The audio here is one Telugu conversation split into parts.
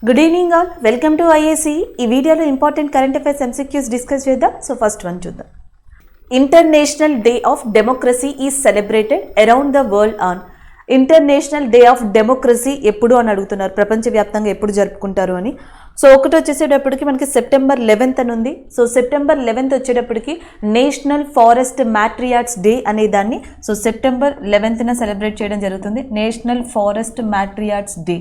Good evening all, welcome to IAC. ఈ వీడియోలో important current affairs MCQs discuss చేద్దాం. సో ఫస్ట్ వన్ చూద్దాం. International day of democracy is celebrated around the world on. International day of democracy ఎప్పుడు అని అడుగుతున్నారు, ప్రపంచవ్యాప్తంగా ఎప్పుడు జరుపుకుంటారు అని. సో ఒకటి వచ్చేసేటప్పటికి మనకి సెప్టెంబర్ 11th అని ఉంది. సో సెప్టెంబర్ 11th వచ్చేటప్పటికి నేషనల్ ఫారెస్ట్ మ్యాట్రియార్ట్స్ డే అనే దాన్ని సో సెప్టెంబర్ 11th సెలబ్రేట్ చేయడం జరుగుతుంది, నేషనల్ ఫారెస్ట్ మ్యాట్రియార్ట్స్ డే.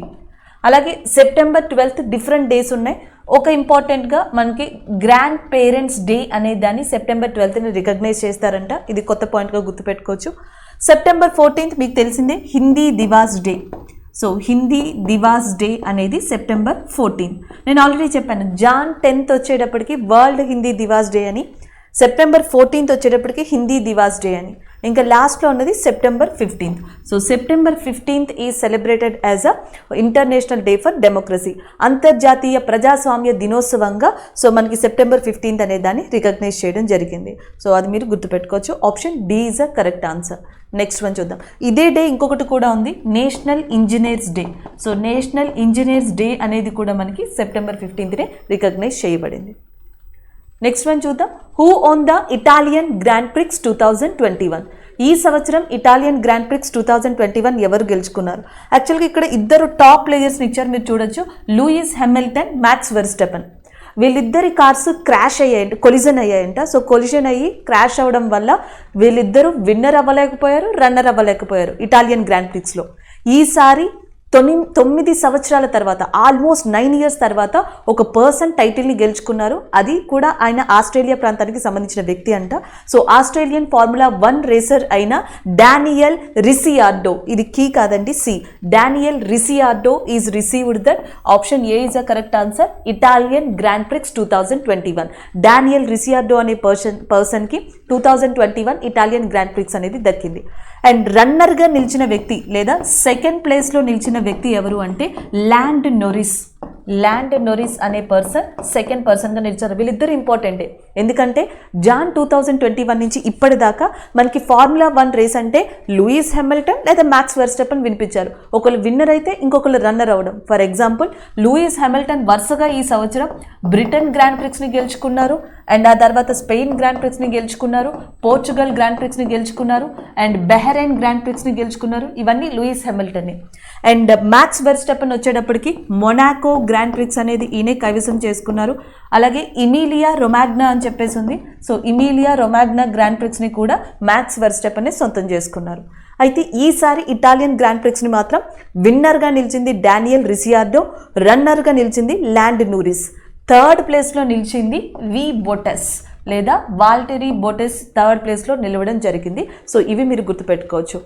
అలాగే సెప్టెంబర్ 12th డిఫరెంట్ డేస్ ఉన్నాయి. ఒక ఇంపార్టెంట్గా మనకి గ్రాండ్ పేరెంట్స్ డే అనే దాన్ని సెప్టెంబర్ 12th రికగ్నైజ్ చేస్తారంట. ఇది కొత్త పాయింట్గా గుర్తుపెట్టుకోవచ్చు. సెప్టెంబర్ 14th మీకు తెలిసిందే Hindi Diwas day. So Hindi Diwas day అనేది సెప్టెంబర్ 14th. నేను ఆల్రెడీ చెప్పాను, జాన్ 10th వచ్చేటప్పటికి వరల్డ్ హిందీ దివాస్ డే అని, సెప్టెంబర్ 14th వచ్చేటప్పటికి హిందీ దివాస్ డే అని, ఇంకా లాస్ట్లో ఉన్నది September 15th. So September 15th is celebrated as a international day for democracy, అంతర్జాతీయ ప్రజాస్వామ్య దినోత్సవంగా సో మనకి సెప్టెంబర్ 15th అనే దాన్ని రికగ్నైజ్ చేయడం జరిగింది. సో అది మీరు గుర్తుపెట్టుకోవచ్చు. Option D is a correct answer. Next one చూద్దాం. ఇదే డే ఇంకొకటి కూడా ఉంది, national engineers day. So national engineers day అనేది కూడా మనకి సెప్టెంబర్ 15th రికగ్నైజ్ చేయబడింది. నెక్స్ట్ వన్ చూద్దాం. Who won the Italian Grand Prix 2021? ఈ సంవత్సరం ఇటాలియన్ గ్రాండ్ ప్రిక్స్ 2021 ఎవరు గెలుచుకున్నారు? యాక్చువల్గా ఇక్కడ ఇద్దరు టాప్ ప్లేయర్స్ని ఇచ్చారు, మీరు చూడొచ్చు. Lewis Hamilton, Max Verstappen. వీళ్ళిద్దరి కార్స్ క్రాష్ అయ్యాయంట, కొలిజన్ అయ్యాయంట. సో కొలిజన్ అయ్యి క్రాష్ అవ్వడం వల్ల వీళ్ళిద్దరూ విన్నర్ అవ్వలేకపోయారు, రన్నర్ అవ్వలేకపోయారు ఇటాలియన్ గ్రాండ్ ప్రిక్స్లో. ఈసారి 9 సంవత్సరాల తర్వాత, ఆల్మోస్ట్ 9 years తర్వాత ఒక పర్సన్ టైటిల్ని గెలుచుకున్నారు. అది కూడా ఆయన ఆస్ట్రేలియా ప్రాంతానికి సంబంధించిన వ్యక్తి అంట. సో ఆస్ట్రేలియన్ ఫార్ములా 1 రేసర్ అయిన డానియల్ రిసియార్డో, ఇది కీ కాదండి, C. Daniel Ricciardo is received that. Option A is a correct answer. Italian Grand Prix 2021 Daniel Ricciardo అనే పర్సన్కి 2021 ఇటాలియన్ గ్రాండ్ ప్రిక్స్ అనేది దక్కింది. అండ్ రన్నర్గా నిలిచిన వ్యక్తి లేదా సెకండ్ ప్లేస్లో నిలిచిన వ్యక్తి ఎవరు అంటే ల్యాండ్ నొరిస్ అనే పర్సన్ సెకండ్ పర్సన్గా నిలిచారు. వీళ్ళిద్దరు ఇంపార్టెంటే, ఎందుకంటే జాన్ 2021 నుంచి ఇప్పటిదాకా మనకి ఫార్ములా 1 రేస్ అంటే లూయిస్ హ్యామిల్టన్ లేదా మ్యాక్స్ వెర్స్టెపెన్ వినిపించారు. ఒకళ్ళు విన్నర్ అయితే ఇంకొకళ్ళు రన్నర్ అవ్వడం. ఫర్ ఎగ్జాంపుల్ లూయిస్ హ్యామిల్టన్ వరుసగా ఈ సంవత్సరం బ్రిటన్ గ్రాండ్ ప్రిక్స్ని గెలుచుకున్నారు, అండ్ ఆ తర్వాత స్పెయిన్ గ్రాండ్ ప్రిక్స్ని గెలుచుకున్నారు, పోర్చుగల్ గ్రాండ్ ప్రిక్స్ని గెలుచుకున్నారు, అండ్ బెహరైన్ గ్రాండ్ ప్రిక్స్ని గెలుచుకున్నారు. ఇవన్నీ లూయిస్ హ్యామిల్టన్. అండ్ మ్యాక్స్ వెర్స్టెపెన్ వచ్చేటప్పటికి మొనాకో గ్రాండ్ ప్రిక్స్ అనేది ఈయనే కైవసం చేసుకున్నారు. అలాగే ఇమిలియా రొమాగ్నా అని చెప్పేసి ఉంది. సో ఇమిలియా రొమాగ్నా గ్రాండ్ ప్రిక్స్ని కూడా మ్యాక్స్ వెర్స్టెపెన్ సొంతం చేసుకున్నారు. అయితే ఈసారి ఇటాలియన్ గ్రాండ్ ప్రిక్స్ని మాత్రం విన్నర్గా నిలిచింది డానియల్ రిసియార్డో, రన్నర్గా నిలిచింది ల్యాండ్ నూరిస్, థర్డ్ ప్లేస్లో నిలిచింది వి బొటెస్ లేదా వాల్టెరీ బొటెస్ థర్డ్ ప్లేస్లో నిలవడం జరిగింది. సో ఇవి మీరు గుర్తుపెట్టుకోవచ్చు.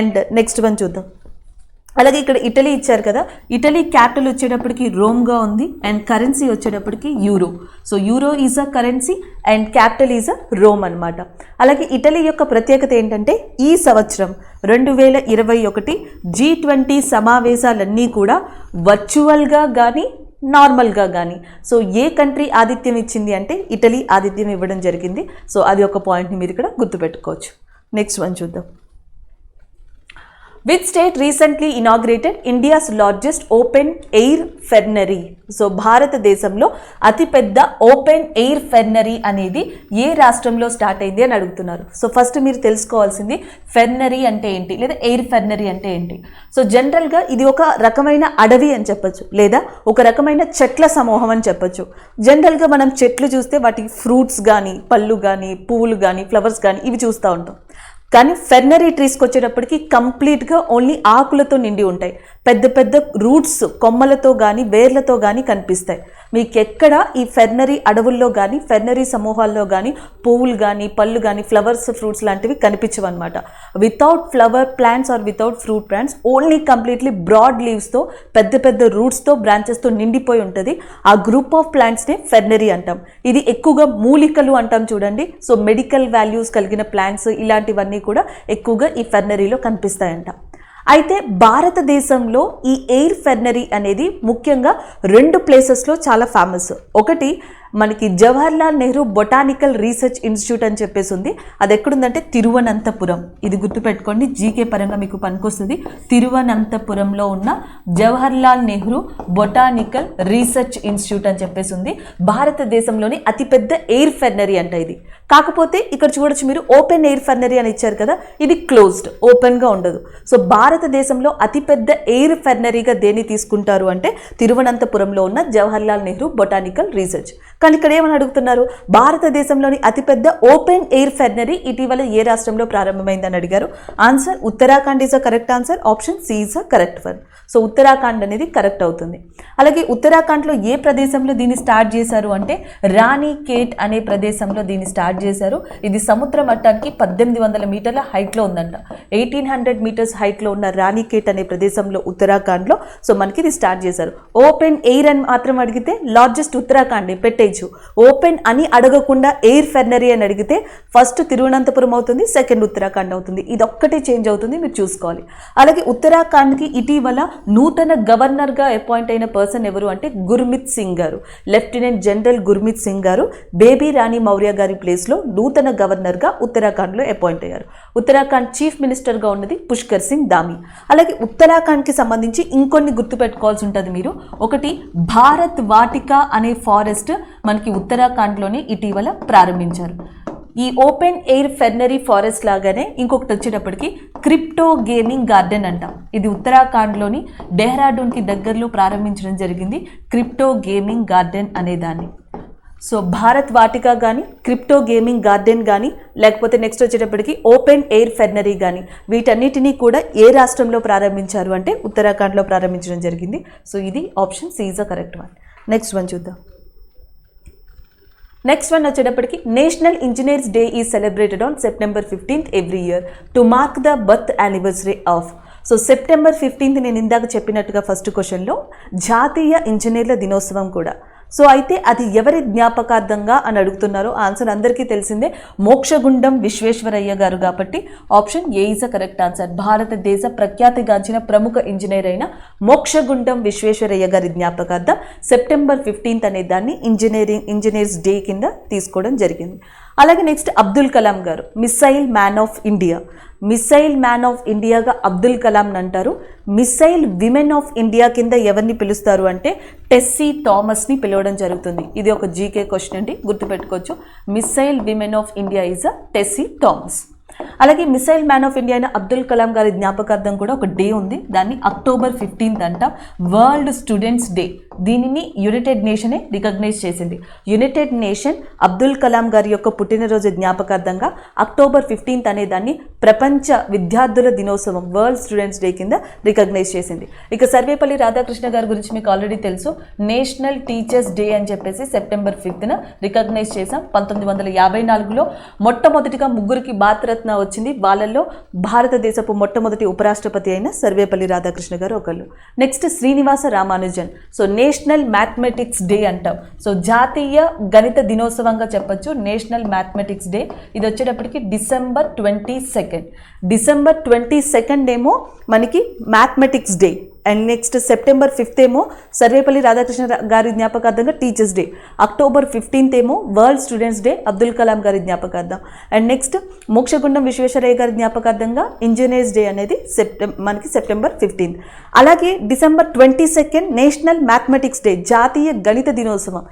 అండ్ నెక్స్ట్ వన్ చూద్దాం. అలాగే ఇక్కడ ఇటలీ ఇచ్చారు కదా, ఇటలీ క్యాపిటల్ వచ్చేటప్పటికి రోమ్గా ఉంది, అండ్ కరెన్సీ వచ్చేటప్పటికి euro. So euro is a currency and capital is a Rome అనమాట. అలాగే ఇటలీ యొక్క ప్రత్యేకత ఏంటంటే ఈ సంవత్సరం 2021 G20 సమావేశాలన్నీ కూడా వర్చువల్గా కానీ నార్మల్గా కానీ సో ఏ కంట్రీ ఆతిథ్యం ఇచ్చింది అంటే ఇటలీ ఆతిథ్యం ఇవ్వడం జరిగింది. సో అది ఒక పాయింట్ని మీరు ఇక్కడ గుర్తుపెట్టుకోవచ్చు. నెక్స్ట్ వన్ చూద్దాం. Which state recently inaugurated India's largest open air fernery? So భారతదేశంలో అతిపెద్ద ఓపెన్ ఎయిర్ ఫెర్నరీ అనేది ఏ రాష్ట్రంలో స్టార్ట్ అయింది అని అడుగుతున్నారు. సో ఫస్ట్ మీరు తెలుసుకోవాల్సింది ఫెర్నరీ అంటే ఏంటి లేదా ఎయిర్ ఫెర్నరీ అంటే ఏంటి. సో జనరల్గా ఇది ఒక రకమైన అడవి అని చెప్పొచ్చు, లేదా ఒక రకమైన చెట్ల సమూహం అని చెప్పొచ్చు. జనరల్గా మనం చెట్లు చూస్తే వాటికి ఫ్రూట్స్ కానీ, పళ్ళు కానీ, పువ్వులు కానీ, ఫ్లవర్స్ కానీ ఇవి చూస్తూ ఉంటాం. కానీ ఫెర్నరీ ట్రీస్కి వచ్చేటప్పటికి కంప్లీట్గా ఓన్లీ ఆకులతో నిండి ఉంటాయి. పెద్ద పెద్ద రూట్స్ కొమ్మలతో కానీ వేర్లతో కానీ కనిపిస్తాయి. మీకు ఎక్కడ ఈ ఫెర్నరీ అడవుల్లో కానీ ఫెర్నరీ సమూహాల్లో కానీ పువ్వులు కానీ పళ్ళు కానీ ఫ్లవర్స్ ఫ్రూట్స్ లాంటివి కనిపించవు అనమాట. Without flower plants or without fruit plants, only completely broad లీవ్స్తో పెద్ద పెద్ద రూట్స్తో బ్రాంచెస్తో నిండిపోయి ఉంటుంది. ఆ గ్రూప్ ఆఫ్ ప్లాంట్స్ని ఫెర్నరీ అంటాం. ఇది ఎక్కువగా మూలికలు అంటాం చూడండి. సో మెడికల్ వాల్యూస్ కలిగిన ప్లాంట్స్ ఇలాంటివన్నీ కూడా ఎక్కువగా ఈ ఫెర్నరీలో కనిపిస్తాయంట. అయితే భారతదేశంలో ఈ ఎయిర్ ఫెర్నరీ అనేది ముఖ్యంగా 2 ప్లేసెస్లో చాలా ఫేమస్. ఒకటి మనకి Jawaharlal Nehru botanical research institute అని చెప్పేసి ఉంది. అది ఎక్కడుందంటే తిరువనంతపురం. ఇది గుర్తుపెట్టుకోండి, జీకే పరంగా మీకు పనికొస్తుంది. తిరువనంతపురంలో ఉన్న Jawaharlal Nehru botanical research institute అని చెప్పేసి ఉంది. భారతదేశంలోని అతిపెద్ద ఎయిర్ ఫెర్నరీ అంట ఇది. కాకపోతే ఇక్కడ చూడొచ్చు మీరు, ఓపెన్ ఎయిర్ ఫెర్నరీ అని ఇచ్చారు కదా, ఇది క్లోజ్డ్, ఓపెన్గా ఉండదు. సో భారతదేశంలో అతిపెద్ద ఎయిర్ ఫెర్నరీగా దేన్ని తీసుకుంటారు అంటే తిరువనంతపురంలో ఉన్న జవహర్లాల్ నెహ్రూ బొటానికల్ రీసెర్చ్. కానీ ఇక్కడ ఏమని అడుగుతున్నారు, భారతదేశంలోని అతిపెద్ద ఓపెన్ ఎయిర్ ఫెర్నరీ ఇటీవల ఏ రాష్ట్రంలో ప్రారంభమైందని అడిగారు. Answer Uttarakhand is a correct answer. Option C is a correct one. So Uttarakhand అనేది కరెక్ట్ అవుతుంది. అలాగే ఉత్తరాఖండ్లో ఏ ప్రదేశంలో దీన్ని స్టార్ట్ చేశారు అంటే రాణి కేట్ అనే ప్రదేశంలో దీన్ని స్టార్ట్ చేశారు. ఇది సముద్ర మట్టానికి 1800 మీటర్ల హైట్లో ఉందంట. 1800 మీటర్స్ హైట్లో ఉన్న రాణి కేట్ అనే ప్రదేశంలో ఉత్తరాఖండ్లో సో మనకి ఇది స్టార్ట్ చేశారు. ఓపెన్ ఎయిర్ అని మాత్రం అడిగితే లార్జెస్ట్ ఉత్తరాఖండ్ పెట్టేయచ్చు. ఓపెన్ అని అడగకుండా ఎయిర్ ఫెర్నరీ అని అడిగితే ఫస్ట్ తిరువనంతపురం అవుతుంది, సెకండ్ ఉత్తరాఖండ్ అవుతుంది. ఇది ఒక్కటే చేంజ్ అవుతుంది, మీరు చూసుకోవాలి. అలాగే ఉత్తరాఖండ్కి ఇటీవల నూతన గవర్నర్గా అపాయింట్ అయిన పర్సన్ ఎవరు అంటే గుర్మిత్ సింగ్ గారు. లెఫ్టినెంట్ జనరల్ గుర్మిత్ సింగ్ గారు బేబీ రాణి మౌర్య గారి ప్లేస్లో నూతన గవర్నర్గా ఉత్తరాఖండ్లో అపాయింట్ అయ్యారు. ఉత్తరాఖండ్ చీఫ్ మినిస్టర్గా ఉన్నది పుష్కర్ సింగ్ ధామి. అలాగే ఉత్తరాఖండ్కి సంబంధించి ఇంకొన్ని గుర్తుపెట్టుకోవాల్సి ఉంటుంది మీరు. ఒకటి, భారత్ వాటిక అనే ఫారెస్ట్ మనకి ఉత్తరాఖండ్లోనే ఇటీవల ప్రారంభించారు. ఈ ఓపెన్ ఎయిర్ ఫెర్నరీ ఫారెస్ట్ లాగానే ఇంకొకటి వచ్చేటప్పటికి క్రిప్టో గేమింగ్ గార్డెన్ అంటాం. ఇది ఉత్తరాఖండ్లోని డెహ్రాడూన్కి దగ్గరలో ప్రారంభించడం జరిగింది, క్రిప్టో గేమింగ్ గార్డెన్ అనే దాన్ని. సో భారత్ వాటిక కానీ, క్రిప్టో గేమింగ్ గార్డెన్ కానీ, లేకపోతే నెక్స్ట్ వచ్చేటప్పటికి ఓపెన్ ఎయిర్ ఫెర్నరీ కానీ, వీటన్నిటినీ కూడా ఏ రాష్ట్రంలో ప్రారంభించారు అంటే ఉత్తరాఖండ్లో ప్రారంభించడం జరిగింది. సో ఇది option C is the correct one. Next one చూద్దాం. నెక్స్ట్ వన్ వచ్చేటప్పటికి national engineers day is celebrated on September 15th every year to mark the birth anniversary of. So September 15th నేను ఇందాక చెప్పినట్టుగా ఫస్ట్ క్వశ్చన్లో జాతీయ ఇంజనీర్ల దినోత్సవం కూడా. సో అయితే అది ఎవరి జ్ఞాపకార్థంగా అని అడుగుతున్నారు. ఆన్సర్ అందరికీ తెలిసిందే, మోక్షగుండం విశ్వేశ్వరయ్య గారు. కాబట్టి option A is a correct answer. భారతదేశ ప్రఖ్యాతిగాంచిన ప్రముఖ ఇంజనీర్ అయిన మోక్షగుండం విశ్వేశ్వరయ్య గారి జ్ఞాపకార్థం సెప్టెంబర్ 15th అనే దాన్ని ఇంజనీర్స్ డే కింద తీసుకోవడం జరిగింది. అలాగే నెక్స్ట్ అబ్దుల్ కలాం గారు, missile man of India. Missile man of ఇండియాగా అబ్దుల్ కలాం అంటారు. మిసైల్ విమెన్ ఆఫ్ ఇండియా కింద ఎవరిని పిలుస్తారు అంటే టెస్సీ థామస్ని పిలవడం జరుగుతుంది. ఇది ఒక జీకే క్వశ్చన్ అండి, గుర్తుపెట్టుకోవచ్చు. Missile women of India is a Tessy Thomas. అలాగే మిసైల్ మ్యాన్ ఆఫ్ ఇండియా అయిన అబ్దుల్ కలాం గారి జ్ఞాపకార్థం కూడా ఒక డే ఉంది, దాన్ని October 15th అంట, వరల్డ్ స్టూడెంట్స్ డే. దీనిని యునైటెడ్ నేషనే రికగ్నైజ్ చేసింది. యునైటెడ్ నేషన్ అబ్దుల్ కలాం గారి యొక్క పుట్టినరోజు జ్ఞాపకార్థంగా October 15th అనే దాన్ని ప్రపంచ విద్యార్థుల దినోత్సవం, వరల్డ్ స్టూడెంట్స్ డే కింద రికగ్నైజ్ చేసింది. ఇక సర్వేపల్లి రాధాకృష్ణ గారి గురించి మీకు ఆల్రెడీ తెలుసు, నేషనల్ టీచర్స్ డే అని చెప్పేసి September 5th రికగ్నైజ్ చేసాం. 1954లో మొట్టమొదటిగా ముగ్గురికి భారతరత్న వచ్చింది. వాళ్ళల్లో భారతదేశపు మొట్టమొదటి ఉపరాష్ట్రపతి అయిన సర్వేపల్లి రాధాకృష్ణ గారు ఒకళ్ళు. Next Srinivasa Ramanujan. So national mathematics day అంటాం. సో జాతీయ గణిత దినోత్సవంగా చెప్పొచ్చు నేషనల్ మ్యాథమెటిక్స్ డే. ఇది వచ్చేటప్పటికి December 22nd. December 22nd ఏమో మనకి mathematics day. And next September 5th ఏమో సర్వేపల్లి రాధాకృష్ణ గారి జ్ఞాపకార్థంగా టీచర్స్ డే. October 15th ఏమో world students day, Abdul Kalam గారి జ్ఞాపకార్థం. అండ్ నెక్స్ట్ మోక్షగుండం విశ్వేశ్వరయ్య గారి జ్ఞాపకార్థంగా ఇంజనీర్స్ డే అనేది మనకి September 15th. అలాగే December 22nd national mathematics day, జాతీయ గణిత దినోత్సవం.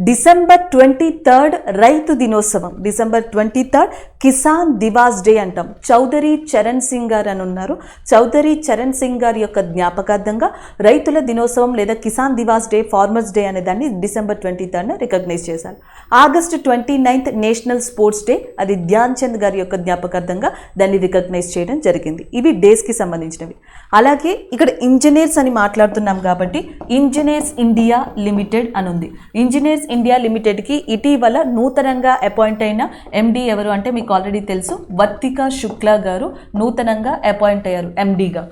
December 23rd రైతు దినోత్సవం. December 23rd Kisan Diwas day అంటాం. చౌదరి చరణ్ సింగ్ గారు అని ఉన్నారు. చౌదరి చరణ్ సింగ్ గారి యొక్క జ్ఞాపకార్థంగా రైతుల దినోత్సవం లేదా Kisan Diwas day, farmers day అనే దాన్ని December 23rd రికగ్నైజ్ చేశారు. August 29th national sports day, అది ధ్యాన్ చంద్ గారి యొక్క జ్ఞాపకార్థంగా దాన్ని రికగ్నైజ్ చేయడం జరిగింది. ఇవి డేస్కి సంబంధించినవి. అలాగే ఇక్కడ ఇంజనీర్స్ అని మాట్లాడుతున్నాం కాబట్టి ఇంజనీర్స్ ఇండియా లిమిటెడ్ అని ఉంది. ఇంజనీర్స్ ఇండియా లిమిటెడ్కి ఇటీవల నూతనంగా అపాయింట్ అయిన ఎండి ఎవరు అంటే మీకు ఆల్రెడీ తెలుసు, వర్తిక శుక్లా గారు నూతనంగా అపాయింట్ అయ్యారు ఎండిగా.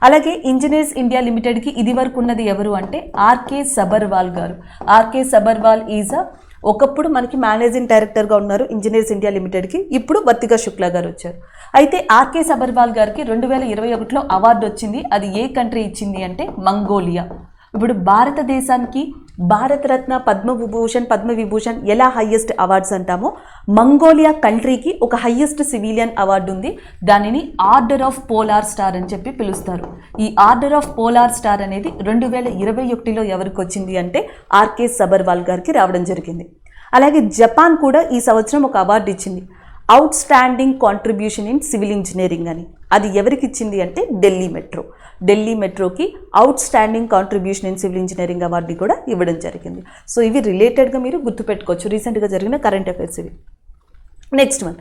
అలాగే ఇంజనీర్స్ ఇండియా లిమిటెడ్కి ఇది వరకు ఉన్నది ఎవరు అంటే ఆర్కే సబర్వాల్ గారు. ఆర్కే సబర్వాల్ ఈజ్ ఒకప్పుడు మనకి మేనేజింగ్ డైరెక్టర్గా ఉన్నారు ఇంజనీర్స్ ఇండియా లిమిటెడ్కి. ఇప్పుడు వర్తిక శుక్లా గారు వచ్చారు. అయితే ఆర్కే సబర్వాల్ గారికి 2021లో అవార్డు వచ్చింది. అది ఏ కంట్రీ ఇచ్చింది అంటే మంగోలియా. ఇప్పుడు భారతదేశానికి భారతరత్న, పద్మవిభూషణ్ ఎలా హైయెస్ట్ అవార్డ్స్ అంటామో మంగోలియా కంట్రీకి ఒక హైయెస్ట్ సివిలియన్ అవార్డు ఉంది. దానిని ఆర్డర్ ఆఫ్ పోలార్ స్టార్ అని చెప్పి పిలుస్తారు. ఈ ఆర్డర్ ఆఫ్ పోలార్ స్టార్ అనేది 2021లో ఎవరికి వచ్చింది అంటే ఆర్కే సబర్వాల్ గారికి రావడం జరిగింది. అలాగే జపాన్ కూడా ఈ సంవత్సరం ఒక అవార్డు ఇచ్చింది, outstanding contribution in civil engineering అని. అది ఎవరికి ఇచ్చింది అంటే ఢిల్లీ మెట్రోకి outstanding contribution in civil engineering award కూడా ఇవ్వడం జరిగింది. సో ఇవి రిలేటెడ్గా మీరు గుర్తుపెట్టుకోవచ్చు, రీసెంట్గా జరిగిన కరెంట్ అఫైర్స్ ఇవి. Next one,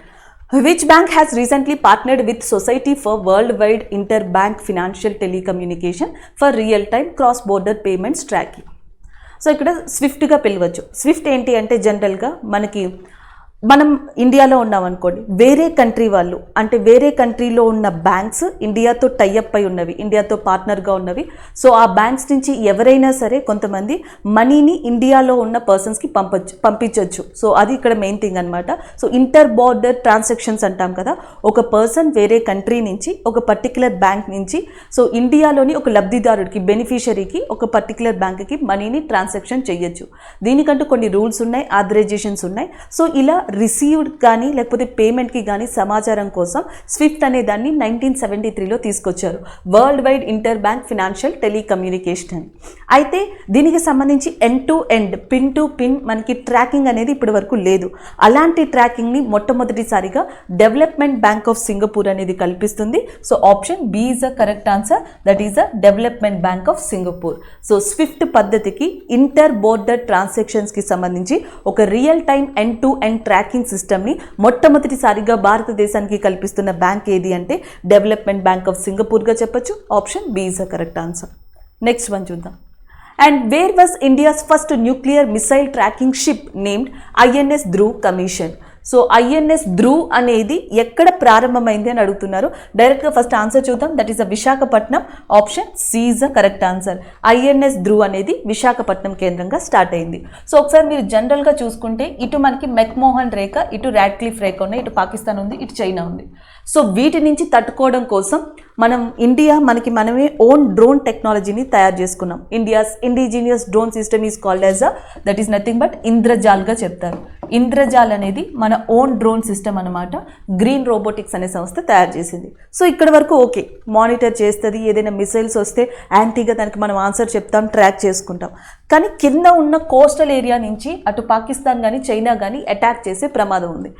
which bank has recently partnered with society for world wide inter bank financial telecommunication for real time cross border payments tracking. So ఇక్కడ స్విఫ్ట్గా పిలవచ్చు. స్విఫ్ట్ ఏంటి అంటే జనరల్గా మనం ఇండియాలో ఉన్నాం అనుకోండి, వేరే కంట్రీ వాళ్ళు అంటే వేరే కంట్రీలో ఉన్న బ్యాంక్స్ ఇండియాతో టైఅప్ అయి ఉన్నవి, ఇండియాతో పార్ట్నర్గా ఉన్నవి. సో ఆ బ్యాంక్స్ నుంచి ఎవరైనా సరే కొంతమంది మనీని ఇండియాలో ఉన్న పర్సన్స్కి పంపించవచ్చు. సో అది ఇక్కడ మెయిన్ థింగ్ అనమాట. సో ఇంటర్ బార్డర్ ట్రాన్సాక్షన్స్ అంటాం కదా, ఒక పర్సన్ వేరే కంట్రీ నుంచి ఒక పర్టికులర్ బ్యాంక్ నుంచి సో ఇండియాలోని ఒక లబ్ధిదారుడికి, బెనిఫిషరీకి ఒక పర్టికులర్ బ్యాంక్కి మనీని ట్రాన్సాక్షన్ చేయొచ్చు. దీనికంటూ కొన్ని రూల్స్ ఉన్నాయి, ఆథరైజేషన్స్ ఉన్నాయి. సో ఇలా రిసీవ్డ్ కానీ లేకపోతే పేమెంట్కి కానీ సమాచారం కోసం స్విఫ్ట్ అనే దాన్ని 1973లో తీసుకొచ్చారు, world wide inter bank financial telecommunication అని. అయితే దీనికి సంబంధించి end to end, pin to pin మనకి ట్రాకింగ్ అనేది ఇప్పటి వరకు లేదు. అలాంటి ట్రాకింగ్ని మొట్టమొదటిసారిగా డెవలప్మెంట్ బ్యాంక్ ఆఫ్ సింగపూర్ అనేది కల్పిస్తుంది. So option B is a correct answer, that is a development bank of Singapore. So SWIFT పద్ధతికి ఇంటర్ బోర్డర్ ట్రాన్సాక్షన్స్కి సంబంధించి ఒక real time end to end tracking సిస్టమ్ని మొట్టమొదటిసారిగా భారతదేశానికి కల్పిస్తున్న బ్యాంక్ ఏది అంటే డెవలప్మెంట్ బ్యాంక్ ఆఫ్ సింగపూర్గా చెప్పొచ్చు. Option B is a correct answer. Next one చూద్దాం. And where was India's first nuclear missile tracking ship named INS Dhruv commission. So INS Dhruv అనేది ఎక్కడ ప్రారంభమైంది అని అడుగుతున్నారు. డైరెక్ట్గా ఫస్ట్ ఆన్సర్ చూద్దాం, that is a Visakhapatnam. Option C is a correct answer. INS Dhruv అనేది విశాఖపట్నం కేంద్రంగా స్టార్ట్ అయింది. సో ఒకసారి మీరు జనరల్గా చూసుకుంటే ఇటు మనకి మెక్మోహన్ రేఖ, ఇటు రాడ్క్లిఫ్ రేఖ ఉన్నాయి, ఇటు పాకిస్తాన్ ఉంది, ఇటు చైనా ఉంది. సో వీటి నుంచి తట్టుకోవడం కోసం మనమే ఓన్ డ్రోన్ టెక్నాలజీని తయారు చేసుకున్నాం. India's indigenous drone system is called as that is nothing but ఇంద్రజాల్గా చెప్తారు. ఇంద్రజాల్ అనేది మన ఓన్ డ్రోన్ సిస్టమ్ అనమాట. గ్రీన్ రోబోటిక్స్ అనే సంస్థ తయారు చేసింది. సో ఇక్కడ వరకు ఓకే, మానిటర్ చేస్తుంది, ఏదైనా మిసైల్స్ వస్తే యాంటీగా దానికి మనం ఆన్సర్ చెప్తాం, ట్రాక్ చేసుకుంటాం. కానీ కింద ఉన్న కోస్టల్ ఏరియా నుంచి అటు పాకిస్తాన్ కానీ చైనా కానీ అటాక్ చేసే ప్రమాదం ఉంది.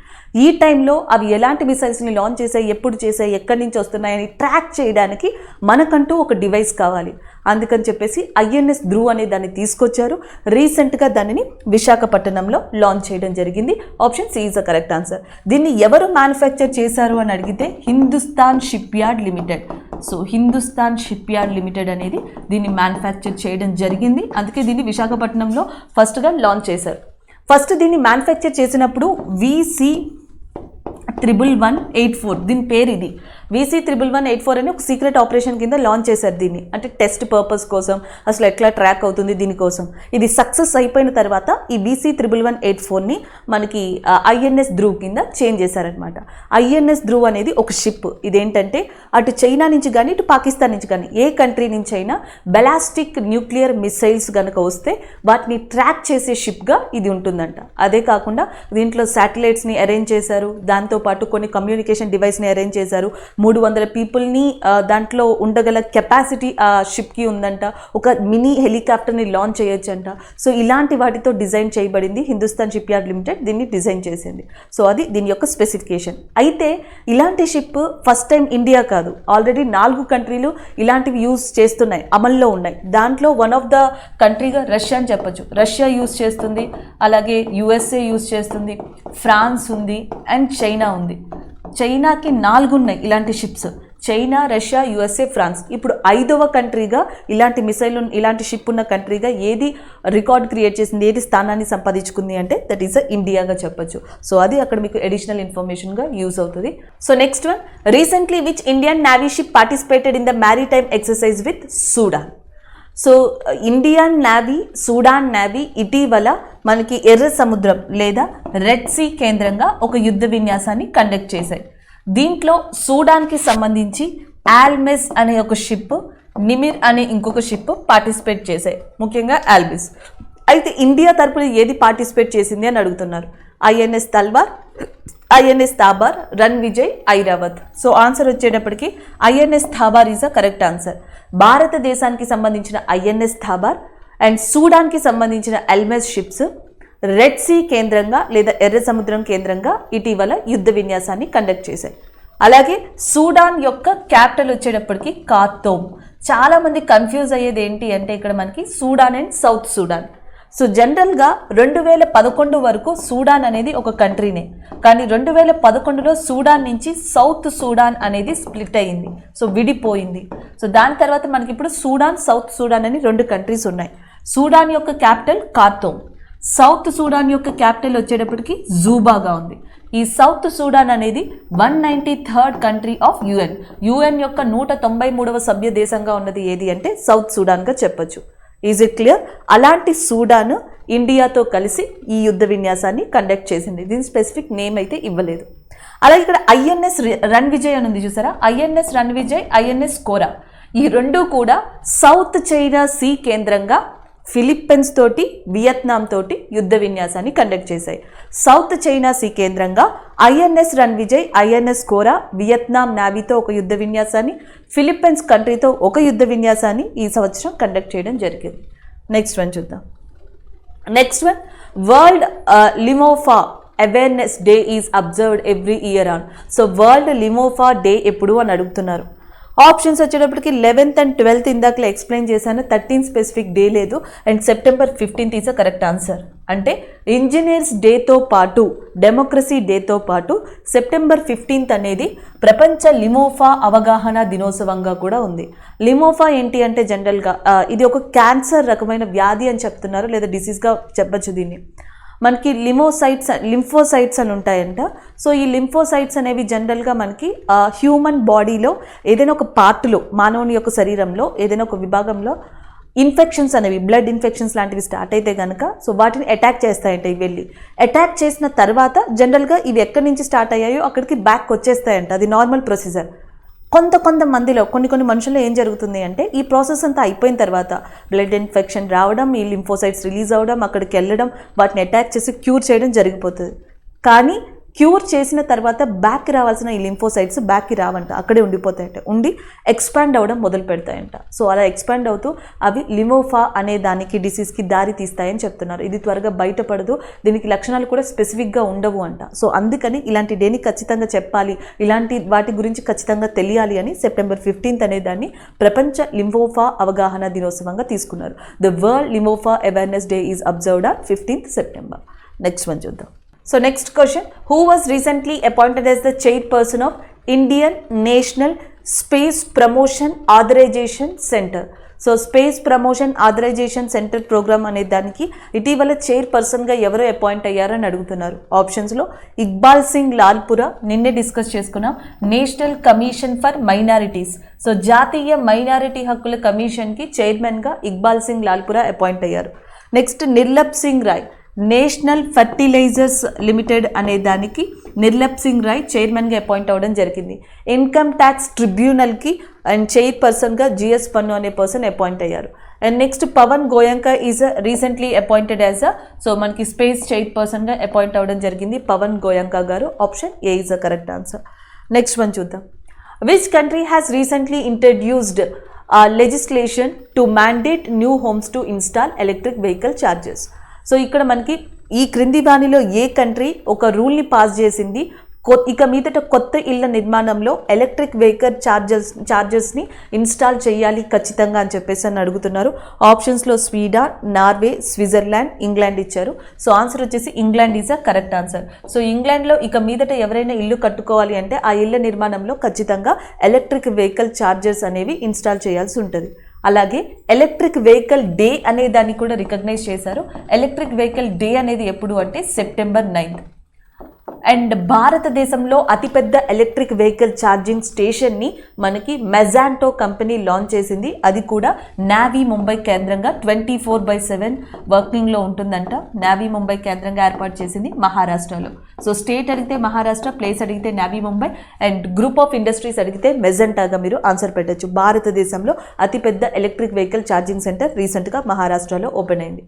ఈ టైంలో అవి ఎలాంటి మిసైల్స్ని లాంచ్ చేసాయి, ఎప్పుడు చేసాయి, ఎక్కడి నుంచి వస్తున్నాయని ట్రాక్ చేయడానికి మనకంటూ ఒక డివైస్ కావాలి. అందుకని చెప్పేసి INS ధ్రువ్ అనే దాన్ని తీసుకొచ్చారు. రీసెంట్గా దానిని విశాఖపట్నంలో లాంచ్ చేయడం జరిగింది. Option C is a correct answer. దీన్ని ఎవరు మ్యానుఫ్యాక్చర్ చేశారు అని అడిగితే Hindustan shipyard limited. So Hindustan shipyard limited అనేది దీన్ని మ్యానుఫ్యాక్చర్ చేయడం జరిగింది. అందుకే దీన్ని విశాఖపట్నంలో ఫస్ట్గా లాంచ్ చేశారు. ఫస్ట్ దీన్ని మ్యానుఫ్యాక్చర్ చేసినప్పుడు VC-11184 దీని పేరు ఇది. VC-11184 అని ఒక సీక్రెట్ ఆపరేషన్ కింద లాంచ్ చేశారు దీన్ని, అంటే టెస్ట్ పర్పస్ కోసం, అసలు ఎట్లా ట్రాక్ అవుతుంది దీనికోసం. ఇది సక్సెస్ అయిపోయిన తర్వాత ఈ VC-11184ని మనకి INS ధ్రువ్ కింద చేంజ్ చేశారనమాట. INS ధ్రువ్ అనేది ఒక షిప్. ఇదేంటంటే అటు చైనా నుంచి కానీ ఇటు పాకిస్తాన్ నుంచి కానీ ఏ కంట్రీ నుంచి అయినా బెలాస్టిక్ న్యూక్లియర్ మిసైల్స్ కనుక వస్తే వాటిని ట్రాక్ చేసే షిప్గా ఇది ఉంటుందంట. అదే కాకుండా దీంట్లో శాటిలైట్స్ని అరేంజ్ చేశారు, దాంతోపాటు కొన్ని కమ్యూనికేషన్ డివైస్ని అరేంజ్ చేశారు. 300 పీపుల్ని దాంట్లో ఉండగల కెపాసిటీ ఆ షిప్కి ఉందంట. ఒక మినీ హెలికాప్టర్ని లాంచ్ చేయొచ్చంట. సో ఇలాంటి వాటితో డిజైన్ చేయబడింది. హిందుస్థాన్ షిప్ యార్డ్ లిమిటెడ్ దీన్ని డిజైన్ చేసింది. సో అది దీని యొక్క స్పెసిఫికేషన్. అయితే ఇలాంటి షిప్ ఫస్ట్ టైం ఇండియా కాదు, ఆల్రెడీ 4 కంట్రీలు ఇలాంటివి యూజ్ చేస్తున్నాయి, అమల్లో ఉన్నాయి. దాంట్లో వన్ ఆఫ్ ద కంట్రీగా రష్యా అని చెప్పొచ్చు. రష్యా యూజ్ చేస్తుంది, అలాగే USA యూజ్ చేస్తుంది, ఫ్రాన్స్ ఉంది అండ్ చైనా ఉంది. చైనాకి 4 ఉన్నాయి ఇలాంటి ships. China, Russia, USA, France. ఇప్పుడు 5వ కంట్రీగా ఇలాంటి షిప్ ఉన్న కంట్రీగా ఏది రికార్డ్ క్రియేట్ చేసింది, ఏది స్థానాన్ని సంపాదించుకుంది అంటే దట్ ఈస్ ఇండియాగా చెప్పొచ్చు. సో అది అక్కడ మీకు అడిషనల్ ఇన్ఫర్మేషన్గా యూజ్ అవుతుంది. So next one, recently which Indian navy ship participated in the maritime exercise with Sudan. So Indian navy, Sudan navy ఇటీవల మనకి ఎర్ర సముద్రం లేదా రెడ్ సీ కేంద్రంగా ఒక యుద్ధ విన్యాసాన్ని కండక్ట్ చేశాయి. దీంట్లో సూడాన్కి సంబంధించి ఆల్మెస్ అనే ఒక షిప్, నిమిర్ అనే ఇంకొక షిప్ పార్టిసిపేట్ చేశాయి. ముఖ్యంగా అయితే ఇండియా తరపున ఏది పార్టిసిపేట్ చేసింది అని అడుగుతున్నారు. INS Talwar, INS Tabar, Ranvijay, Airavat. So answer వచ్చేటప్పటికి INS Tabar is a correct answer. భారతదేశానికి సంబంధించిన ఐఎన్ఎస్ థాబార్ అండ్ సూడాన్కి సంబంధించిన ఎల్మెస్ షిప్స్ రెడ్ సీ కేంద్రంగా లేదా ఎర్ర సముద్రం కేంద్రంగా ఇటీవల యుద్ధ విన్యాసాన్ని కండక్ట్ చేశాయి. అలాగే సూడాన్ యొక్క క్యాపిటల్ వచ్చేటప్పటికి ఖార్తూమ్. చాలామంది కన్ఫ్యూజ్ అయ్యేది ఏంటి అంటే ఇక్కడ మనకి Sudan and south Sudan. So జనరల్గా 2011 వరకు సూడాన్ అనేది ఒక కంట్రీనే, కానీ 2011లో సూడాన్ నుంచి సౌత్ సూడాన్ అనేది స్ప్లిట్ అయ్యింది, సో విడిపోయింది. సో దాని తర్వాత మనకి ఇప్పుడు సూడాన్, సౌత్ సూడాన్ అని 2 కంట్రీస్ ఉన్నాయి. సూడాన్ యొక్క క్యాపిటల్ ఖార్తూమ్, సౌత్ సూడాన్ యొక్క క్యాపిటల్ వచ్చేటప్పటికి జూబాగా ఉంది. ఈ సౌత్ సూడాన్ అనేది 193rd కంట్రీ ఆఫ్ యుఎన్ యొక్క 193వ సభ్య దేశంగా ఉన్నది ఏది అంటే సౌత్ సూడాన్గా చెప్పొచ్చు. Is it clear? అలాంటి సూడాన్ ఇండియాతో కలిసి ఈ యుద్ధ విన్యాసాన్ని కండక్ట్ చేసింది. దీని స్పెసిఫిక్ నేమ్ అయితే ఇవ్వలేదు. అలాగే ఇక్కడ ఐఎన్ఎస్ రన్ విజయ్ అని ఉంది చూసారా, ఐఎన్ఎస్ రన్ విజయ్, ఐఎన్ఎస్ కోరా, ఈ 2 కూడా సౌత్ చైనా సీ కేంద్రంగా ఫిలిప్పీన్స్ తోటి, వియత్నాం తోటి యుద్ధ విన్యాసాన్ని కండక్ట్ చేశాయి. సౌత్ చైనా సీ కేంద్రంగా ఐఎన్ఎస్ రన్ విజయ్, ఐఎన్ఎస్ కోరా వియత్నాం నావీతో ఒక యుద్ధ విన్యాసాన్ని, ఫిలిప్పీన్స్ కంట్రీతో ఒక యుద్ధ విన్యాసాన్ని ఈ సంవత్సరం కండక్ట్ చేయడం జరిగింది. నెక్స్ట్ వన్ చూద్దాం. Next one, world lymphoma awareness day is observed every year on. So world lymphoma day ఎప్పుడు అని అడుగుతున్నారు. ఆప్షన్స్ వచ్చేటప్పటికి 11th and 12th ఇందాకలో ఎక్స్ప్లెయిన్ చేశాను, 13 స్పెసిఫిక్ డే లేదు, and September 15th is a correct answer. అంటే ఇంజనీర్స్ డేతో పాటు, డెమోక్రసీ డేతో పాటు సెప్టెంబర్ 15th అనేది ప్రపంచ లిమోఫా అవగాహన దినోత్సవంగా కూడా ఉంది. లిమోఫా ఏంటి అంటే జనరల్గా ఇది ఒక క్యాన్సర్ రకమైన వ్యాధి అని చెప్తున్నారు, లేదా డిసీజ్గా చెప్పచ్చు దీన్ని. మనకి లింఫోసైట్స్ అని ఉంటాయంట. సో ఈ లింఫోసైట్స్ అనేవి జనరల్గా మనకి హ్యూమన్ బాడీలో ఏదైనా ఒక పార్ట్లో, మానవుని యొక్క శరీరంలో ఏదైనా ఒక విభాగంలో ఇన్ఫెక్షన్స్ అనేవి, బ్లడ్ ఇన్ఫెక్షన్స్ లాంటివి స్టార్ట్ అయితే కనుక సో వాటిని అటాక్ చేస్తాయంట. ఇవి వెళ్ళి అటాక్ చేసిన తర్వాత జనరల్గా ఇవి ఎక్కడి నుంచి స్టార్ట్ అయ్యాయో అక్కడికి బ్యాక్ వచ్చేస్తాయంట. అది నార్మల్ ప్రొసీజర్. కొంతమందిలో కొన్ని మనుషుల్లో ఏం జరుగుతుంది అంటే ఈ ప్రాసెస్ అంతా అయిపోయిన తర్వాత బ్లడ్ ఇన్ఫెక్షన్ రావడం, ఈ లింఫోసైట్స్ రిలీజ్ అవ్వడం, అక్కడికి వెళ్ళడం, వాటిని అటాక్ చేసి క్యూర్ చేయడం జరిగిపోతుంది. కానీ క్యూర్ చేసిన తర్వాత బ్యాక్కి రావాల్సిన ఈ లింఫోసైట్స్ బ్యాక్కి రావంట, అక్కడే ఉండిపోతాయంట, ఉండి ఎక్స్పాండ్ అవ్వడం మొదలు పెడతాయంట. సో అలా ఎక్స్పాండ్ అవుతూ అవి లిమోఫా అనే దానికి, డిసీజ్కి దారి తీస్తాయని చెప్తున్నారు. ఇది త్వరగా బయటపడదు, దీనికి లక్షణాలు కూడా స్పెసిఫిక్గా ఉండవు అంట. సో అందుకని ఇలాంటి డేని ఖచ్చితంగా చెప్పాలి, ఇలాంటి వాటి గురించి ఖచ్చితంగా తెలియాలి అని సెప్టెంబర్ 15th అనే దాన్ని ప్రపంచ లింఫోఫా అవగాహన దినోత్సవంగా తీసుకున్నారు. The world lymphoma awareness day is observed on 15th September. Next one చూద్దాం. So next question, who was recently appointed as the chairperson of Indian National Space Promotion Authorization Center? So space promotion authorisation centre programme అనే దానికి ఇటీవల చైర్పర్సన్గా ఎవరు అపాయింట్ అయ్యారని అడుగుతున్నారు. ఆప్షన్స్లో ఇక్బాల్ సింగ్ లాల్పురా, నిన్నే డిస్కస్ చేసుకున్నాం, National commission for Minorities. So జాతీయ మైనారిటీ హక్కుల కమిషన్కి చైర్మన్గా ఇక్బాల్ సింగ్ లాల్పురా అపాయింట్ అయ్యారు. Next Nirlap Singh Rai, National Fertilizers Limited అనే దానికి నిర్లప్ సింగ్ రాయ్ చైర్మన్గా అపాయింట్ అవ్వడం జరిగింది. ఇన్కమ్ ట్యాక్స్ ట్రిబ్యునల్కి అండ్ చైర్పర్సన్గా జిఎస్ పన్ను అనే పర్సన్ అపాయింట్ అయ్యారు. And next Pawan Goenka is recently appointed as so మనకి స్పేస్ చైర్పర్సన్గా అపాయింట్ అవ్వడం జరిగింది పవన్ గోయంకా గారు. Option A is a correct answer. Next one చూద్దాం. Which country has recently introduced legislation to mandate new homes to install electric vehicle chargers? So ఇక్కడ మనకి ఈ క్రింది వాణిలో ఏ కంట్రీ ఒక రూల్ని పాస్ చేసింది, ఇక మీదట కొత్త ఇళ్ల నిర్మాణంలో ఎలక్ట్రిక్ వెహికల్ చార్జర్స్ని ఇన్స్టాల్ చేయాలి ఖచ్చితంగా అని చెప్పేసి అని అడుగుతున్నారు. ఆప్షన్స్లో స్వీడన్, నార్వే, స్విట్జర్లాండ్, ఇంగ్లాండ్ ఇచ్చారు. సో ఆన్సర్ వచ్చేసి England is a correct answer. So ఇంగ్లాండ్లో ఇక మీదట ఎవరైనా ఇల్లు కట్టుకోవాలి అంటే ఆ ఇళ్ల నిర్మాణంలో ఖచ్చితంగా ఎలక్ట్రిక్ వెహికల్ చార్జర్స్ అనేవి ఇన్స్టాల్ చేయాల్సి ఉంటుంది. అలాగే ఎలక్ట్రిక్ వెహికల్ డే అనే దాన్ని కూడా రికగ్నైజ్ చేశారు. ఎలక్ట్రిక్ వెహికల్ డే అనేది ఎప్పుడు అంటే September 9th. అండ్ భారతదేశంలో అతిపెద్ద ఎలక్ట్రిక్ వెహికల్ ఛార్జింగ్ స్టేషన్ని మనకి మెజాంటో కంపెనీ లాంచ్ చేసింది. అది కూడా నావీ ముంబై కేంద్రంగా 24/7 వర్కింగ్లో ఉంటుందంట. నావీ ముంబై కేంద్రంగా ఏర్పాటు చేసింది మహారాష్ట్రలో. సో స్టేట్ అడిగితే మహారాష్ట్ర, ప్లేస్ అడిగితే navy Mumbai, and group of industries అడిగితే మెజెంటాగా మీరు ఆన్సర్ పెట్టచ్చు. భారతదేశంలో అతిపెద్ద ఎలక్ట్రిక్ వెహికల్ ఛార్జింగ్ సెంటర్ రీసెంట్గా మహారాష్ట్రలో ఓపెన్ అయింది.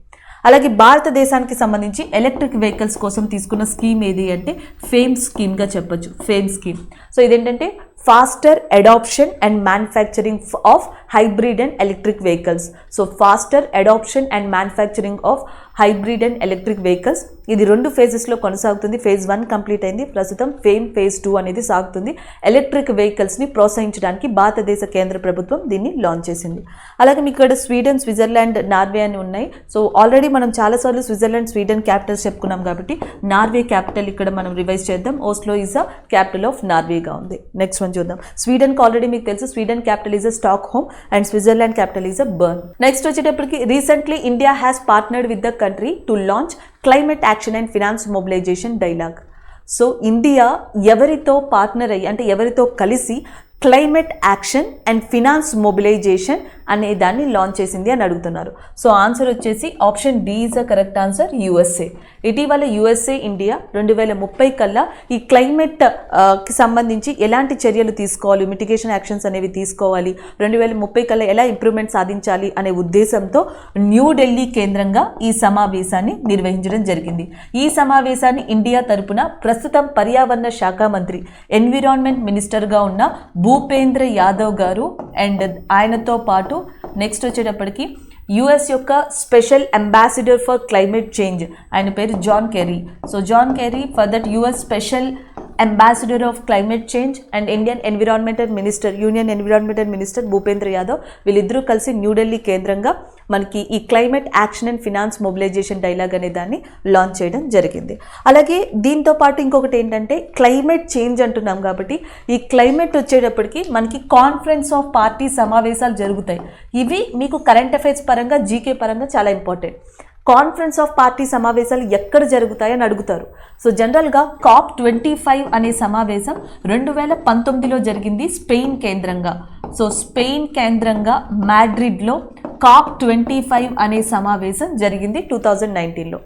అలాగే భారతదేశానికి సంబంధించి ఎలక్ట్రిక్ వెహికల్స్ కోసం తీసుకున్న స్కీమ్ ఏది అంటే ఫేమ్ స్కీమ్గా చెప్పొచ్చు, ఫేమ్ స్కీమ్. సో ఇదేంటంటే faster adoption and manufacturing of hybrid and electric vehicles. So faster adoption and manufacturing of hybrid and electric vehicles. ఇది 2 ఫేజెస్లో కొనసాగుతుంది. ఫేజ్ 1 కంప్లీట్ అయింది, ప్రస్తుతం ఫేజ్ 2 అనేది సాగుతుంది. ఎలక్ట్రిక్ వెహికల్స్ని ప్రోత్సహించడానికి భారతదేశ కేంద్ర ప్రభుత్వం దీన్ని లాంచ్ చేసింది. అలాగే మీకు ఇక్కడ స్వీడన్, స్విట్జర్లాండ్, నార్వే అని ఉన్నాయి. సో ఆల్రెడీ మనం చాలాసార్లు స్విట్జర్లాండ్, స్వీడన్ క్యాపిటల్స్ చెప్పుకున్నాం కాబట్టి నార్వే క్యాపిటల్ ఇక్కడ మనం రివైజ్ చేద్దాం. Oslo is the capital of నార్వేగా ఉంది. నెక్స్ట్ వన్ చూద్దాం. స్వీడన్కి ఆల్రెడీ మీకు తెలుసు, Sweden capital is a Stockholm and Switzerland capital is a Bern. Next వచ్చేటప్పటికి recently India has partnered with the country to launch climate action and finance mobilisation dialogue. So India ఎవరితో పార్ట్నర్ అయ్యి అంటే ఎవరితో కలిసి climate action and finance mobilisation అనే దాన్ని లాంచ్ చేసింది అని అడుగుతున్నారు. సో ఆన్సర్ వచ్చేసి option D is the correct answer, USA. ఇటీవల యుఎస్ఏ ఇండియా 2030 కల్లా ఈ క్లైమేట్ కి సంబంధించి ఎలాంటి చర్యలు తీసుకోవాలి, మిటిగేషన్ యాక్షన్స్ అనేవి తీసుకోవాలి, 2030 కల్లా ఎలా ఇంప్రూవ్మెంట్ సాధించాలి అనే ఉద్దేశంతో న్యూఢిల్లీ కేంద్రంగా ఈ సమావేశాన్ని నిర్వహించడం జరిగింది. ఈ సమావేశాన్ని ఇండియా తరపున ప్రస్తుతం పర్యావరణ శాఖ మంత్రి, ఎన్విరాన్మెంట్ మినిస్టర్గా ఉన్న భూపేంద్ర యాదవ్ గారు అండ్ ఆయనతో పాటు నెక్స్ట్ వచ్చేటప్పటికి యుఎస్ యొక్క special ambassador for climate change, ఆయన పేరు John Kerry. So John Kerry for that US special ambassador of climate change and union environmental minister Bhupendra Yadav, వీళ్ళిద్దరూ కలిసి న్యూఢిల్లీ కేంద్రంగా మనకి ఈ climate action and finance mobilisation dialogue అనే దాన్ని లాంచ్ చేయడం జరిగింది. అలాగే దీంతో పాటు ఇంకొకటి ఏంటంటే క్లైమేట్ చేంజ్ అంటున్నాం కాబట్టి ఈ క్లైమేట్ వచ్చేటప్పటికి మనకి కాన్ఫరెన్స్ ఆఫ్ పార్టీ సమావేశాలు జరుగుతాయి. ఇవి మీకు కరెంట్ అఫైర్స్ పరంగా, జీకే పరంగా చాలా ఇంపార్టెంట్. కాన్ఫరెన్స్ ఆఫ్ పార్టీ సమావేశాలు ఎక్కడ జరుగుతాయని అడుగుతారు. సో జనరల్గా COP25 అనే సమావేశం 2019లో జరిగింది స్పెయిన్ కేంద్రంగా. సో స్పెయిన్ కేంద్రంగా మాడ్రిడ్లో COP25 అనే సమావేశం జరిగింది 2019లో.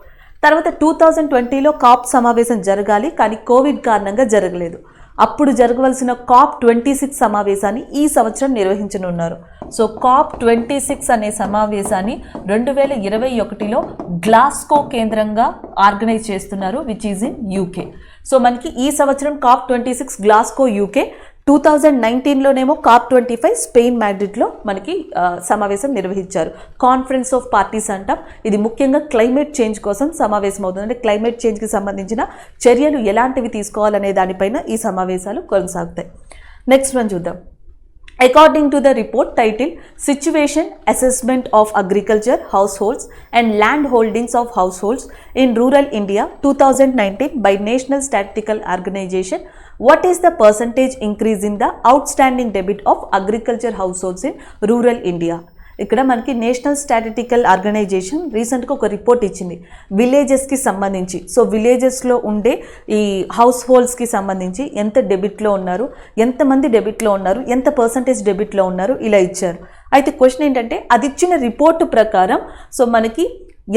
తర్వాత 2020లో COP సమావేశం జరగాలి, కానీ కోవిడ్ కారణంగా జరగలేదు. అప్పుడు జరగవలసిన COP26 సమావేశాన్ని ఈ సంవత్సరం నిర్వహించనున్నారు. సో COP26 అనే సమావేశాన్ని 2021లో గ్లాస్గో కేంద్రంగా ఆర్గనైజ్ చేస్తున్నారు, which is in UK. So మనకి ఈ సంవత్సరం COP26 గ్లాస్గో యూకే, 2019లోనేమో COP25 స్పెయిన్ మాడ్రిడ్లో మనకి సమావేశం నిర్వహించారు. కాన్ఫరెన్స్ ఆఫ్ పార్టీస్ అంటాం. ఇది ముఖ్యంగా క్లైమేట్ చేంజ్ కోసం సమావేశం అవుతుంది. అంటే క్లైమేట్ చేంజ్కి సంబంధించిన చర్యలు ఎలాంటివి తీసుకోవాలనే దానిపైన ఈ సమావేశాలు కొనసాగుతాయి. నెక్స్ట్ వన్ చూద్దాం. According to the report titled Situation Assessment of Agriculture Households and Land Holdings of Households in Rural India 2019 by National Statistical Organization, what is the percentage increase in the outstanding debit of agriculture households in rural India? ఇక్కడ మనకి నేషనల్ స్టాటిస్టికల్ ఆర్గనైజేషన్ రీసెంట్గా ఒక రిపోర్ట్ ఇచ్చింది విలేజెస్కి సంబంధించి. సో విలేజెస్లో ఉండే ఈ హౌస్ హోల్డ్స్కి సంబంధించి ఎంత డెబిట్లో ఉన్నారు, ఎంతమంది డెబిట్లో ఉన్నారు, ఎంత పర్సంటేజ్ డెబిట్లో ఉన్నారు, ఇలా ఇచ్చారు. అయితే క్వశ్చన్ ఏంటంటే అది ఇచ్చిన రిపోర్టు ప్రకారం సో మనకి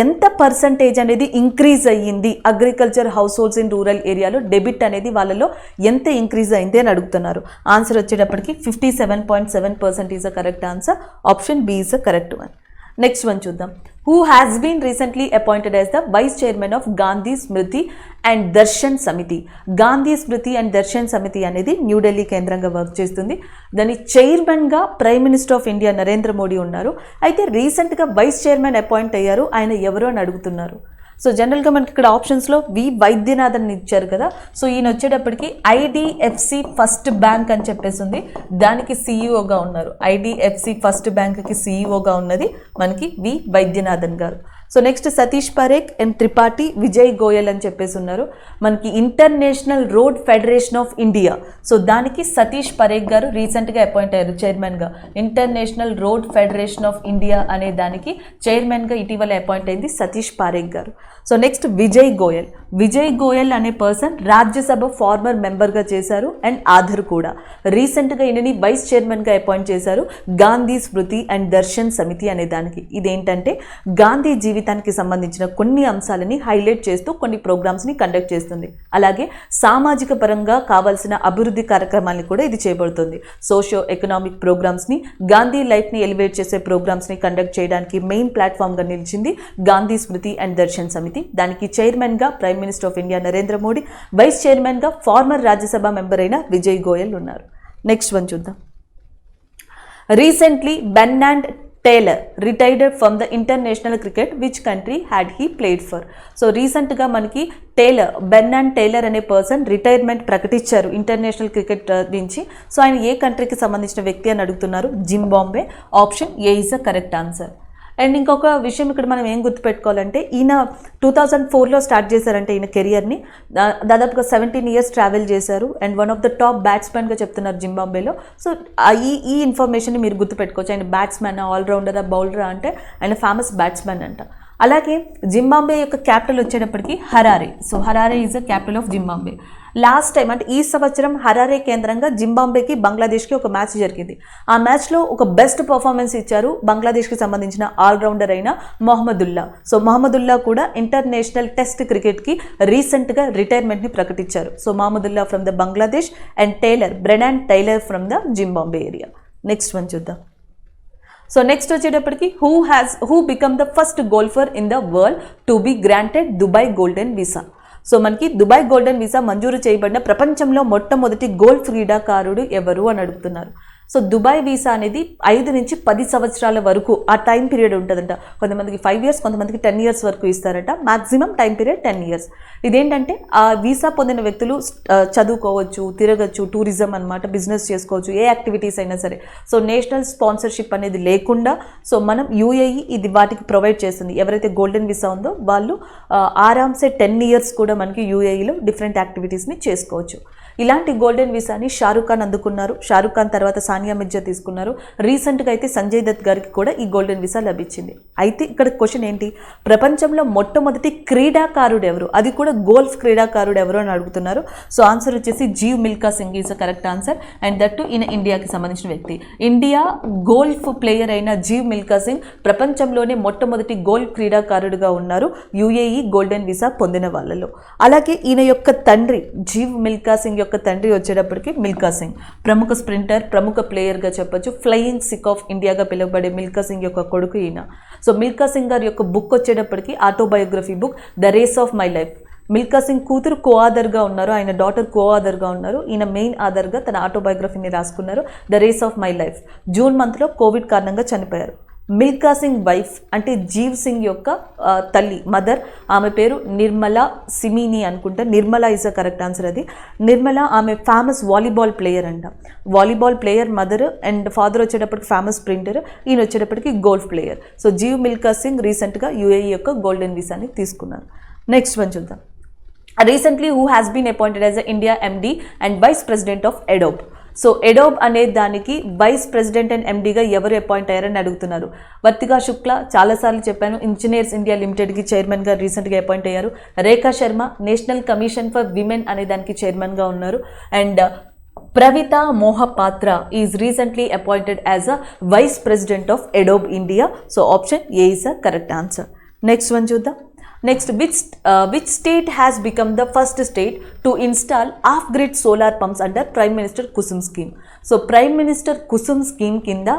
ఎంత పర్సంటేజ్ అనేది ఇంక్రీజ్ అయ్యింది agriculture house holds in rural ఏరియాలో, డెబిట్ అనేది వాళ్ళలో ఎంత ఇంక్రీజ్ అయింది అని అడుగుతున్నారు. ఆన్సర్ వచ్చేటప్పటికి 57.7% is a correct answer. Option B is a correct one. Next one చూద్దాం. Who has been recently appointed as the Vice Chairman of Gandhi Smriti and Darshan Samiti? Gandhi Smriti and Darshan Samiti అనేది న్యూఢిల్లీ కేంద్రంగా వర్క్ చేస్తుంది. దాని చైర్మన్గా prime minister of India Narendra Modi ఉన్నారు. అయితే రీసెంట్గా వైస్ చైర్మన్ అపాయింట్ అయ్యారు. ఆయన ఎవరు అని అడుగుతున్నారు. సో జనరల్గా మనకి ఇక్కడ ఆప్షన్స్లో వి వైద్యనాథన్ ఇచ్చారు కదా. సో ఈయన వచ్చేటప్పటికి ఐడిఎఫ్సి ఫస్ట్ బ్యాంక్ అని చెప్పేసి ఉంది, దానికి సీఈఓగా ఉన్నారు. ఐడిఎఫ్సి ఫస్ట్ బ్యాంక్కి సీఈఓగా ఉన్నది మనకి వి వైద్యనాథన్ గారు. So next Satish Parekh and Tripathi Vijay Goyal అని చెప్పేసి ఉన్నారు. మనకి international road federation of India, so దానికి సతీష్ పరేఖ్ గారు రీసెంట్గా అపాయింట్ అయ్యారు చైర్మన్గా. International road federation of India అనే దానికి చైర్మన్గా ఇటీవల అపాయింట్ అయింది సతీష్ పరేఖ్ గారు. సో నెక్స్ట్ విజయ్ గోయల్ అనే పర్సన్ రాజ్యసభ ఫార్మర్ మెంబర్గా చేశారు అండ్ ఆధార్ కూడా. రీసెంట్గా ఈయనని వైస్ చైర్మన్గా అపాయింట్ చేశారు గాంధీ స్మృతి అండ్ దర్శన్ సమితి అనే దానికి. ఇదేంటంటే గాంధీ జీవిత జీవితానికి సంబంధించిన కొన్ని అంశాలని హైలైట్ చేస్తూ కొన్ని ప్రోగ్రామ్స్ని కండక్ట్ చేస్తుంది. అలాగే సామాజిక పరంగా కావాల్సిన అభివృద్ధి కార్యక్రమాలను కూడా ఇది చేయబడుతుంది. సోషియో ఎకనామిక్ ప్రోగ్రామ్స్ని, గాంధీ లైఫ్ని ఎలివేట్ చేసే ప్రోగ్రామ్స్ని కండక్ట్ చేయడానికి మెయిన్ ప్లాట్ఫామ్గా నిలిచింది గాంధీ స్మృతి అండ్ దర్శన్ సమితి. దానికి చైర్మన్గా prime minister of India Narendra Modi, vice చైర్మన్గా ఫార్మర్ రాజ్యసభ మెంబర్ అయిన విజయ్ గోయల్ ఉన్నారు. నెక్స్ట్ వన్ చూద్దాం. Recently Bernard Taylor retired from the international cricket, which country had he played for? So రీసెంట్గా మనకి బెర్నార్డ్ టేలర్ అనే పర్సన్ రిటైర్మెంట్ ప్రకటించారు ఇంటర్నేషనల్ క్రికెట్ నుంచి. సో ఆయన ఏ కంట్రీకి సంబంధించిన వ్యక్తి అని అడుగుతున్నారు. Zimbabwe. Option A is the correct answer. And ఇంకొక విషయం ఇక్కడ మనం ఏం గుర్తుపెట్టుకోవాలంటే, ఈయన 2004లో స్టార్ట్ చేశారంటే ఈయన కెరియర్ని. దాదాపుగా 17 years ట్రావెల్ చేశారు and one of the top బ్యాట్స్మెన్గా చెప్తున్నారు జింబాబ్వేలో. సో ఈ ఇన్ఫర్మేషన్ని మీరు గుర్తుపెట్టుకోవచ్చు. ఆయన బ్యాట్స్మెన్, ఆల్రౌండరా, బౌలరా అంటే ఆయన ఫేమస్ బ్యాట్స్మెన్ అంట. అలాగే జింబాబ్వే యొక్క క్యాపిటల్ వచ్చేటప్పటికి Harare. So Harare is the capital of Zimbabwe. Last time అంటే ఈ సంవత్సరం హరారే కేంద్రంగా జింబాబ్వేకి బంగ్లాదేశ్కి ఒక మ్యాచ్ జరిగింది. ఆ మ్యాచ్లో ఒక బెస్ట్ పర్ఫార్మెన్స్ ఇచ్చారు బంగ్లాదేశ్కి సంబంధించిన ఆల్రౌండర్ అయిన మొహమ్మదుల్లా. సో మొహమ్మదుల్లా కూడా ఇంటర్నేషనల్ టెస్ట్ క్రికెట్కి రీసెంట్గా రిటైర్మెంట్ని ప్రకటించారు. So Mahmudullah from the Bangladesh and Bernard Taylor from the Zimbabwe area. Next one చూద్దాం. సో నెక్స్ట్ వచ్చేటప్పటికి who become the first golfer in the world to be granted Dubai golden visa? So మనకి దుబాయ్ గోల్డెన్ వీసా మంజూరు చేయబడిన ప్రపంచంలో మొట్టమొదటి గోల్ఫ్ క్రీడాకారుడు ఎవరు అని అడుగుతున్నారు. సో దుబాయ్ వీసా అనేది 5 నుంచి 10 సంవత్సరాల వరకు ఆ టైం పీరియడ్ ఉంటుందంట. కొంతమందికి 5 years, కొంతమందికి 10 years వరకు ఇస్తారట. Maximum time period 10 years. ఇదేంటంటే ఆ వీసా పొందిన వ్యక్తులు చదువుకోవచ్చు, తిరగచ్చు, టూరిజం అనమాట, బిజినెస్ చేసుకోవచ్చు, ఏ యాక్టివిటీస్ అయినా సరే. సో నేషనల్ స్పాన్సర్షిప్ అనేది లేకుండా సో మనం యూఏఈ ఇది వాటికి ప్రొవైడ్ చేస్తుంది. ఎవరైతే గోల్డెన్ వీసా ఉందో వాళ్ళు ఆరామ్సే 10 years కూడా మనకి యూఏఈలో డిఫరెంట్ యాక్టివిటీస్ని చేసుకోవచ్చు. ఇలాంటి గోల్డెన్ వీసాని షారుఖ్ ఖాన్ అందుకున్నారు. షారుఖ్ ఖాన్ తర్వాత సానియా మిర్జా తీసుకున్నారు. రీసెంట్గా అయితే సంజయ్ దత్ గారికి కూడా ఈ గోల్డెన్ వీసా లభించింది. అయితే ఇక్కడ క్వశ్చన్ ఏంటి, ప్రపంచంలో మొట్టమొదటి క్రీడాకారుడు ఎవరు, అది కూడా గోల్ఫ్ క్రీడాకారుడు ఎవరు అని అడుగుతున్నారు. సో ఆన్సర్ వచ్చేసి Jeev Milkha Singh is correct answer. And that too ఈయన ఇండియాకి సంబంధించిన వ్యక్తి. ఇండియా గోల్ఫ్ ప్లేయర్ అయిన జీవ్ మిల్కా సింగ్ ప్రపంచంలోనే మొట్టమొదటి గోల్ఫ్ క్రీడాకారుడుగా ఉన్నారు యూఏఈ గోల్డెన్ వీసా పొందిన వాళ్ళలో. అలాగే ఈయన యొక్క తండ్రి జీవ్ మిల్కా సింగ్ యొక్క తండ్రి వచ్చేటప్పటికి మిల్కా సింగ్ ప్రముఖ స్ప్రింటర్, ప్రముఖ ప్లేయర్గా చెప్పొచ్చు. ఫ్లయింగ్ సిక్ ఆఫ్ ఇండియాగా పిలువబడే మిల్కా సింగ్ యొక్క కొడుకు ఈయన. సో మిల్కా సింగ్ గారి యొక్క బుక్ వచ్చేటప్పటికి autobiography book the race of my life. Milkha Singh కూతురు కో ఆథర్గా ఉన్నారు, ఆయన డాటర్ కో ఆథర్గా ఉన్నారు. ఈయన మెయిన్ ఆథర్గా తన ఆటోబయోగ్రఫీని రాసుకున్నారు the race of my life. June మంత్లో కోవిడ్ కారణంగా చనిపోయారు. మిల్కా సింగ్ వైఫ్ అంటే జీవ్ సింగ్ యొక్క తల్లి, మదర్, ఆమె పేరు నిర్మలా సిమిని అనుకుంటా. Nirmala is a correct answer. అది నిర్మలా, ఆమె ఫేమస్ వాలీబాల్ ప్లేయర్ అంట. Volleyball player mother and father వచ్చేటప్పటికి ఫేమస్ స్ప్రింటర్, ఈయన వచ్చేటప్పటికి golf player. So Jeev Milkha Singh రీసెంట్గా యూఏఈ యొక్క గోల్డెన్ వీసాని తీసుకున్నారు. నెక్స్ట్ వన్ చూద్దాం. Recently who has been appointed as India MD and vice president of Adobe? So Adobe అనే దానికి వైస్ ప్రెసిడెంట్ అండ్ ఎండీగా ఎవరు అపాయింట్ అయ్యారని అడుగుతున్నారు. వర్తికా శుక్లా, చాలాసార్లు చెప్పాను, ఇంజనీర్స్ ఇండియా లిమిటెడ్కి చైర్మన్గా రీసెంట్గా అపాయింట్ అయ్యారు. Rekha Sharma national commission for women అనే దానికి చైర్మన్గా ఉన్నారు. And Pravitha Mohapatra is recently appointed as a vice president of Adobe India. So option A is a correct answer. Next one చూద్దాం. Next, which state has become the first state to install off-grid solar pumps under Prime Minister Kusum scheme? So prime minister Kusum scheme కింద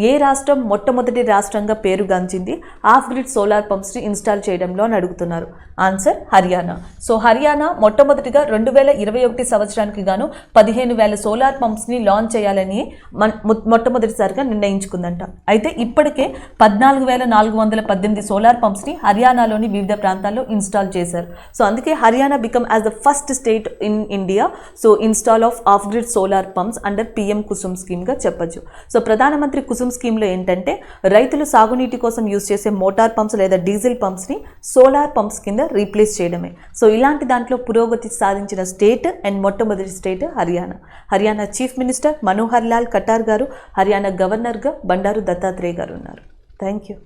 ఏ రాష్ట్రం మొట్టమొదటి రాష్ట్రంగా పేరుగాంచింది ఆఫ్ గ్రిడ్ సోలార్ పంప్స్ని ఇన్స్టాల్ చేయడంలో అని అడుగుతున్నారు. ఆన్సర్ హర్యానా. సో హర్యానా మొట్టమొదటిగా 2021 సంవత్సరానికి గాను 15,000 సోలార్ పంప్స్ని లాంచ్ చేయాలని మొట్టమొదటిసారిగా నిర్ణయించుకుందంట. అయితే ఇప్పటికే 14,418 సోలార్ పంప్స్ని హర్యానాలోని వివిధ ప్రాంతాల్లో ఇన్స్టాల్ చేశారు. సో అందుకే Haryana become as the first state in India so install off grid solar pumps under PM Kusum స్కీమ్గా చెప్పచ్చు. సో ప్రధానమంత్రి కుసుమ్ స్కీమ్లో ఏంటంటే రైతులు సాగునీటి కోసం యూజ్ చేసే మోటార్ పంప్స్ లేదా డీజిల్ పంప్స్ని సోలార్ పంప్స్ కింద రీప్లేస్ చేయడమే. సో ఇలాంటి దాంట్లో పురోగతి సాధించిన స్టేట్ అండ్ మొట్టమొదటి state Haryana. Haryana chief minister Manohar Lal Khattar గారు, హర్యానా గవర్నర్గా బండారు దత్తాత్రేయ గారు ఉన్నారు. Thank you.